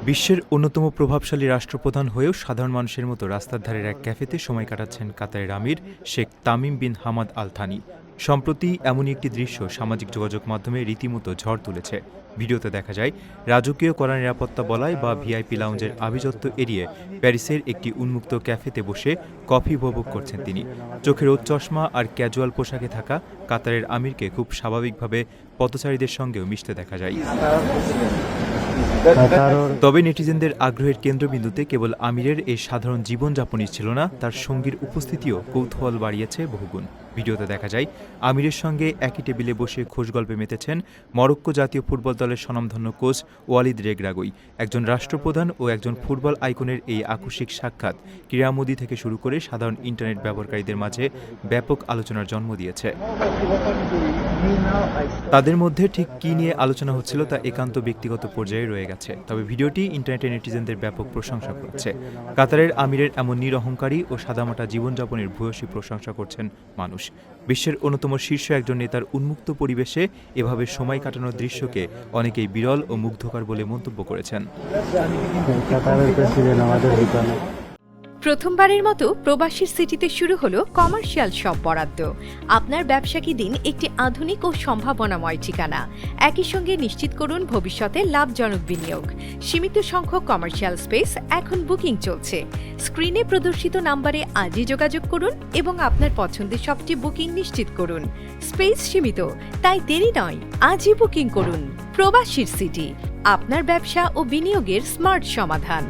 বিশ্বের অন্যতম প্রভাবশালী রাষ্ট্রপ্রধান হয়েও সাধারণ মানুষের মতো রাস্তার ধারের এক ক্যাফেতে সময় কাটাচ্ছেন কাতারের আমির Sheikh Tamim bin Hamad Al Thani. সম্প্রতি এমনই একটি দৃশ্য সামাজিক যোগাযোগ মাধ্যমে রীতিমতো ঝড় তুলেছে। ভিডিওতে দেখা যায় রাজকীয় কড়া নিরাপত্তা বলয় বা ভিআইপি লাউঞ্জের আভিজাত্য এড়িয়ে প্যারিসের একটি উন্মুক্ত ক্যাফেতে বসে কফি উপভোগ করছেন তিনি। চোখে রোদ চশমা আর ক্যাজুয়াল পোশাকে থাকা কাতারের আমিরকে খুব স্বাভাবিকভাবে পথচারীদের সঙ্গেও মিশতে দেখা যায়। তবে নেটিজেনদের আগ্রহের কেন্দ্রবিন্দুতে কেবল আমিরের এই সাধারণ জীবনযাপনই ছিল না, তার সঙ্গীর উপস্থিতিও কৌতূহল বাড়িয়েছে বহুগুণ। ভিডিওতে দেখা যায় আমিরের সঙ্গে একই টেবিলে বসে খোশগল্পে মেতেছেন মরক্কো জাতীয় ফুটবল দলের স্বনামধন্য কোচ ওয়ালিদ রেগ্রাগুই। একজন রাষ্ট্রপ্রধান ও একজন ফুটবল আইকনের এই আকস্মিক সাক্ষাৎ ক্রীড়ামোদী থেকে শুরু করে সাধারণ ইন্টারনেট ব্যবহারকারীদের মাঝে ব্যাপক আলোচনার জন্ম দিয়েছে। তাদের মধ্যে ঠিক কী নিয়ে আলোচনা হচ্ছিল তা একান্ত ব্যক্তিগত পর্যায়ে রয়ে গেছে, তবে ভিডিওটি ইন্টারনেটে নেটিজেনদের ব্যাপক প্রশংসা করেছে। কাতারের আমিরের এমন নিরহংকারী ও সাদামাটা জীবনযাপনের ভূয়সী প্রশংসা করছেন মানুষ। বিশ্বের অন্যতম শীর্ষ একজন নেতার উন্মুক্ত পরিবেশে এভাবে সময় কাটানোর দৃশ্যকে অনেকেই বিরল ও মুগ্ধকর বলে মন্তব্য করেছেন। প্রথমবারের মতো প্রবাসীর সিটিতে শুরু হলো কমার্শিয়াল শপ বরাদ্দ। আপনার ব্যবসাকে দিন একটি আধুনিক ও সম্ভাবনাময় ঠিকানা। একই সঙ্গে নিশ্চিত করুন ভবিষ্যতে লাভজনক বিনিয়োগ। সীমিত সংখ্যক কমার্শিয়াল স্পেস এখন বুকিং চলছে। স্ক্রিনে প্রদর্শিত নাম্বারে আজই যোগাযোগ করুন এবং আপনার পছন্দের শপটি বুকিং নিশ্চিত করুন। স্পেস সীমিত, তাই দেরি নয়, আজই বুকিং করুন। প্রবাসীর সিটি, আপনার ব্যবসা ও বিনিয়োগের স্মার্ট সমাধান।